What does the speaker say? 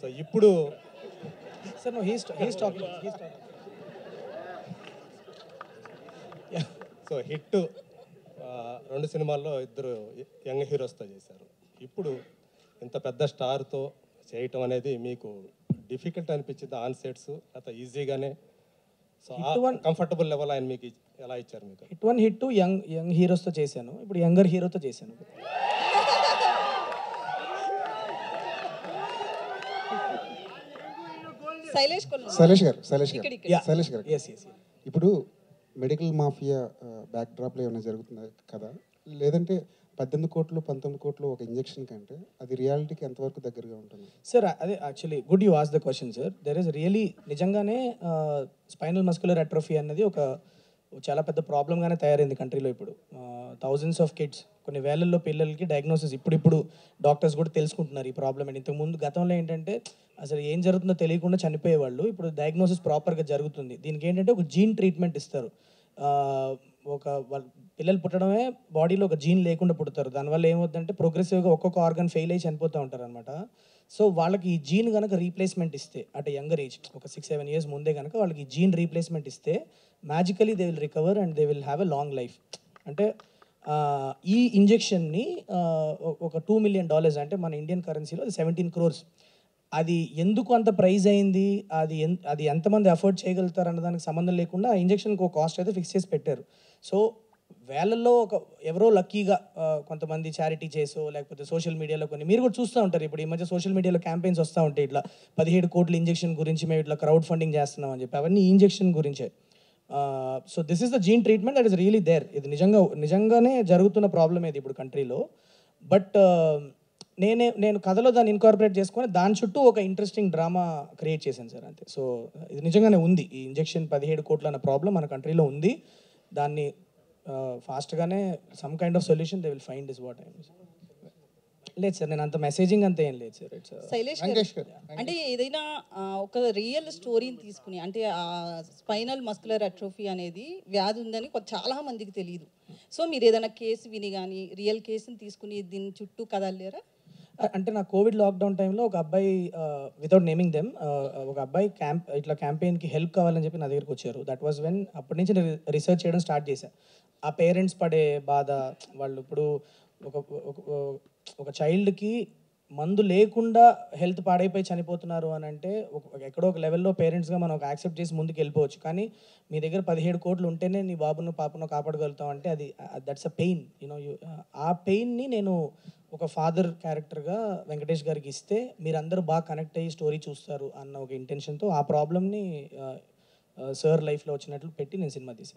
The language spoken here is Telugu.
సో ఇప్పుడు sir no he's talking so hit 2 సినిమాల్లో ఇద్దరు యంగ్ హీరోస్తో చేశారు. ఇప్పుడు ఇంత పెద్ద స్టార్తో చేయటం అనేది మీకు డిఫికల్ట్ అనిపించింది ఆన్ సెట్స్ లేకపోతే ఈజీగానే? సో కంఫర్టబుల్ లెవెల్ ఆయన మీకు ఎలా ఇచ్చారు? మీకు హిట్ 1 యంగ్ హీరోస్తో చేశాను, ఇప్పుడు యంగర్ హీరోతో చేశాను. శైలేష్ గారు ఇప్పుడు మెడికల్ మాఫియా బ్యాక్ డ్రాప్లో ఏమైనా జరుగుతుంది కదా, లేదంటే 18 కోట్లు 19 కోట్లు ఒక ఇంజెక్షన్ కంటే అది రియాలిటీకి ఎంతవరకు దగ్గరగా ఉంటుంది? సార్ అదే actually good you ask the question sir. There is really నిజంగానే స్పైనల్ మస్కులర్ అట్రోఫీ అన్నది ఒక చాలా పెద్ద ప్రాబ్లంగానే తయారైంది కంట్రీలో. ఇప్పుడు థౌజండ్స్ ఆఫ్ కిడ్స్, కొన్ని వేలల్లో పిల్లలకి డయాగ్నోసిస్ ఇప్పుడు డాక్టర్స్ కూడా తెలుసుకుంటున్నారు ఈ ప్రాబ్లం అని. ఇంతకుముందు గతంలో ఏంటంటే అసలు ఏం జరుగుతుందో తెలియకుండా చనిపోయేవాళ్ళు, ఇప్పుడు డయాగ్నోసిస్ ప్రాపర్గా జరుగుతుంది. దీనికి ఏంటంటే ఒక జీన్ ట్రీట్మెంట్ ఇస్తారు. పిల్లలు పుట్టడమే బాడీలో ఒక జీన్ లేకుండా పుడతారు. దానివల్ల ఏమవుతుందంటే ప్రోగ్రెసివ్గా ఒక్కొక్క ఆర్గన్ ఫెయిల్ అయ్యి చనిపోతూ ఉంటారు అనమాట. సో వాళ్ళకి ఈ జీన్ కనుక రీప్లేస్మెంట్ ఇస్తే అట్ యంగర్ ఏజ్, ఒక 6-7 years ముందే కనుక వాళ్ళకి ఈ జీన్ రీప్లేస్మెంట్ ఇస్తే మ్యాజికలీ they will recover and they will have a long life. అంటే ఈ ఇంజెక్షన్ని ఒక $2 million అంటే మన ఇండియన్ కరెన్సీలో 17 crores. అది ఎందుకు అంత ప్రైజ్ అయింది, అది ఎంతమంది అఫోర్డ్ చేయగలుగుతారు అన్న దానికి సంబంధం లేకుండా ఆ ఇంజెక్షన్కి ఒక కాస్ట్ అయితే ఫిక్స్ చేసి పెట్టారు. సో వేలల్లో ఎవరో లక్కీగా కొంతమంది చారిటీ చేసో లేకపోతే సోషల్ మీడియాలో కొన్ని మీరు కూడా చూస్తూ ఉంటారు. ఇప్పుడు ఈ మధ్య సోషల్ మీడియాలో క్యాంపెయిన్స్ వస్తూ ఉంటాయి, ఇట్లా 17 కోట్ల ఇంజెక్షన్ గురించి మేము ఇట్లా క్రౌడ్ ఫండింగ్ చేస్తున్నాం అని చెప్పి. అవన్నీ ఇంజెక్షన్ గురించే. So this is the gene treatment that is really there. ఇది నిజంగానే జరుగుతున్న ప్రాబ్లం ఇది ఇప్పుడు కంట్రీలో. బట్ నేను కథలో దాన్ని ఇన్కార్పొరేట్ చేసుకొని దాని చుట్టూ ఒక ఇంట్రెస్టింగ్ డ్రామా క్రియేట్ చేశాను సార్, అంతే. సో ఇది నిజంగానే ఉంది, ఈ ఇంజెక్షన్ 17 కోట్ల అన్న ప్రాబ్లం మన కంట్రీలో ఉంది. దాన్ని ఫాస్ట్గానే some kind of solution they will find is what I లేదు సార్, నేను అంత మెసేజింగ్ అంత ఏం లేదు సార్. ఇట్స్ శైలేష్ గారు, అంటే ఏదైనా ఒక రియల్ స్టోరీని తీసుకుని, అంటే ఆ స్పైనల్ మస్కులర్ అట్రోఫీ అనేది వ్యాధి ఉందని చాలా మందికి తెలియదు. సో మీరు ఏదైనా కేసు విని కానీ రియల్ కేసుని తీసుకుని దీని చుట్టూ కదలేరా? అంటే నా కోవిడ్ లాక్డౌన్ టైంలో ఒక అబ్బాయి, వితౌట్ నేమింగ్ దెమ్, ఒక అబ్బాయి ఇట్లా క్యాంపెయిన్కి హెల్ప్ కావాలని చెప్పి నా దగ్గరికి వచ్చారు. దట్ వాజ్ వెన్ అప్పటి నుంచి నేను రీసెర్చ్ చేయడం స్టార్ట్ చేశాను. ఆ పేరెంట్స్ పడే బాధ, వాళ్ళు ఇప్పుడు ఒక చైల్డ్కి మందు లేకుండా హెల్త్ పాడైపోయి చనిపోతున్నారు అని అంటే ఎక్కడో ఒక లెవెల్లో పేరెంట్స్గా మనం ఒక యాక్సెప్ట్ చేసి ముందుకు వెళ్ళిపోవచ్చు. కానీ మీ దగ్గర 17 కోట్లు ఉంటేనే నీ బాబును పాపను కాపాడగలుగుతాం అంటే అది దట్స్ అ పెయిన్, యూనో. ఆ పెయిన్ని నేను ఒక ఫాదర్ క్యారెక్టర్గా వెంకటేష్ గారికి ఇస్తే మీరందరూ బాగా కనెక్ట్ అయ్యి స్టోరీ చూస్తారు అన్న ఒక ఇంటెన్షన్తో ఆ ప్రాబ్లమ్ని సార్ లైఫ్లో వచ్చినట్లు పెట్టి నేను సినిమా తీశాను.